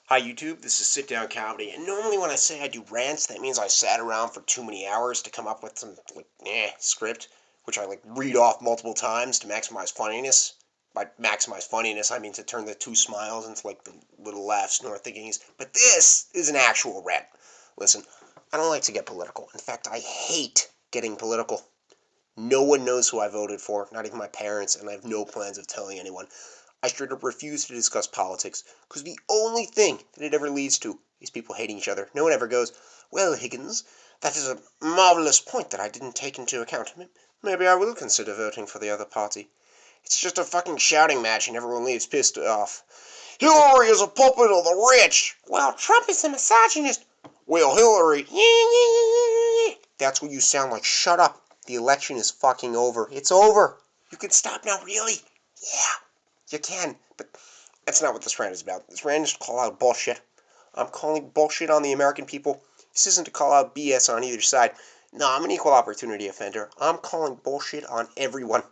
Hi YouTube, this is Sit Down Comedy, and normally when I say I do rants, that means I sat around for too many hours to come up with some script, which I read off multiple times to maximize funniness. By maximize funniness, I mean to turn the two smiles into the little laughs nor thinkings. But this is an actual rant. Listen, I don't like to get political. In fact, I hate getting political. No one knows who I voted for, not even my parents, and I have no plans of telling anyone. I straight up refuse to discuss politics, because the only thing that it ever leads to is people hating each other. No one ever goes, "Well, Higgins, that is a marvelous point that I didn't take into account. Maybe I will consider voting for the other party." It's just a fucking shouting match and everyone leaves pissed off. "Hillary is a puppet of the rich." "Well, Trump is a misogynist." "Well, Hillary." That's what you sound like. Shut up. The election is fucking over. It's over. You can stop now, really? Yeah. You can, but that's not what this rant is about. This rant is to call out bullshit. I'm calling bullshit on the American people. This isn't to call out BS on either side. No, I'm an equal opportunity offender. I'm calling bullshit on everyone.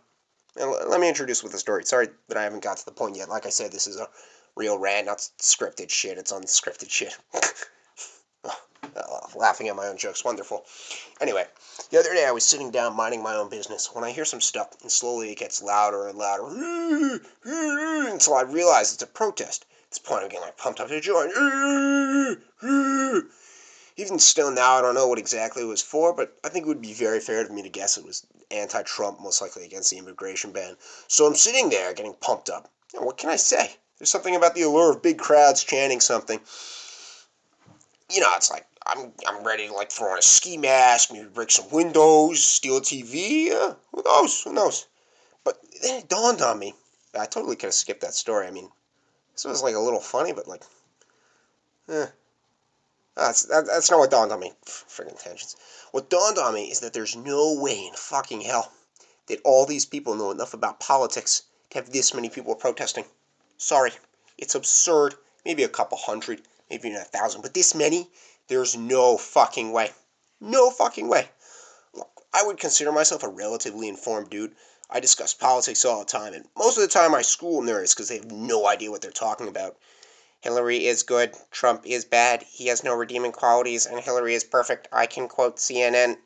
And let me introduce with a story. Sorry that I haven't got to the point yet. Like I said, this is a real rant, not scripted shit. It's unscripted shit. Laughing at my own jokes. Wonderful. Anyway, the other day I was sitting down minding my own business when I hear some stuff, and slowly it gets louder and louder until I realize it's a protest. At this point I'm getting pumped up to join. Even still now I don't know what exactly it was for, but I think it would be very fair of me to guess it was anti-Trump, most likely against the immigration ban. So I'm sitting there getting pumped up. What can I say? There's something about the allure of big crowds chanting something. It's like I'm ready to throw on a ski mask, maybe break some windows, steal a TV. Who knows? Who knows? But then it dawned on me. I totally could have skipped that story. I mean, this was a little funny, but eh. That's not what dawned on me. Friggin' tangents. What dawned on me is that there's no way in fucking hell that all these people know enough about politics to have this many people protesting. Sorry. It's absurd. Maybe a couple hundred, maybe even 1,000, but this many? There's no fucking way. No fucking way. Look, I would consider myself a relatively informed dude. I discuss politics all the time, and most of the time I school nerds because they have no idea what they're talking about. Hillary is good, Trump is bad, he has no redeeming qualities, and Hillary is perfect. I can quote CNN.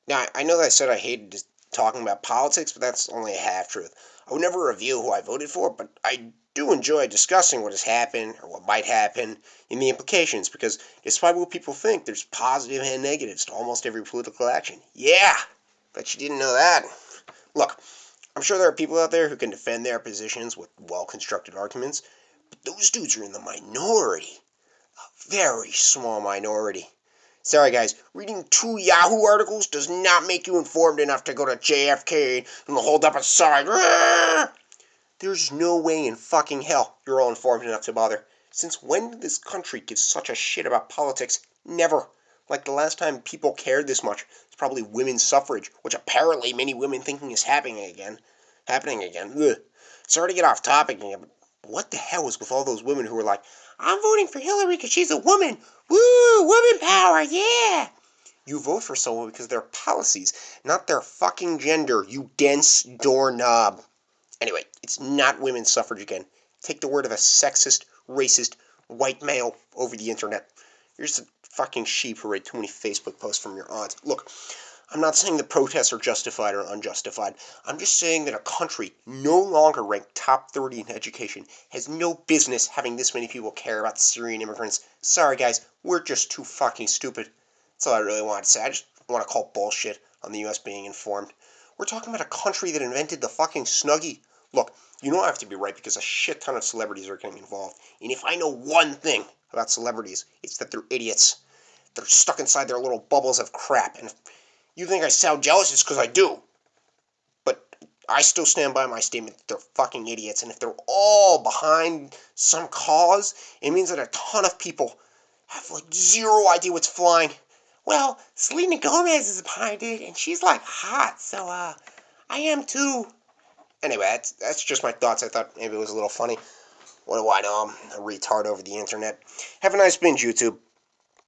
Now, I know that I said I hated just talking about politics, but that's only a half-truth. I would never reveal who I voted for, but I do enjoy discussing what has happened, or what might happen, and the implications, because despite what people think, there's positive and negatives to almost every political action. Yeah! Bet you didn't know that. Look, I'm sure there are people out there who can defend their positions with well-constructed arguments, but those dudes are in the minority. A very small minority. Sorry guys, reading 2 Yahoo articles does not make you informed enough to go to JFK and hold up a sign. There's no way in fucking hell you're all informed enough to bother. Since when did this country give such a shit about politics? Never. The last time people cared this much is probably women's suffrage, which apparently many women thinking is happening again. Ugh. Sorry to get off topic again, but what the hell was with all those women who were like, "I'm voting for Hillary because she's a woman. Woo, woman power, yeah." You vote for someone because of their policies, not their fucking gender, you dense doorknob. Anyway, it's not women's suffrage again. Take the word of a sexist, racist, white male over the internet. You're just a fucking sheep who read too many Facebook posts from your aunt. Look, I'm not saying the protests are justified or unjustified. I'm just saying that a country no longer ranked top 30 in education has no business having this many people care about Syrian immigrants. Sorry guys, we're just too fucking stupid. That's all I really wanted to say. I just want to call bullshit on the US being informed. We're talking about a country that invented the fucking Snuggie. Look, you don't have to be right because a shit ton of celebrities are getting involved. And if I know one thing about celebrities, it's that they're idiots. They're stuck inside their little bubbles of crap. And if you think I sound jealous, it's because I do. But I still stand by my statement that they're fucking idiots. And if they're all behind some cause, it means that a ton of people have zero idea what's flying. Well, Selena Gomez is behind it, and she's hot, so I am too. Anyway, that's just my thoughts. I thought maybe it was a little funny. What do I know? I'm a retard over the internet. Have a nice binge, YouTube.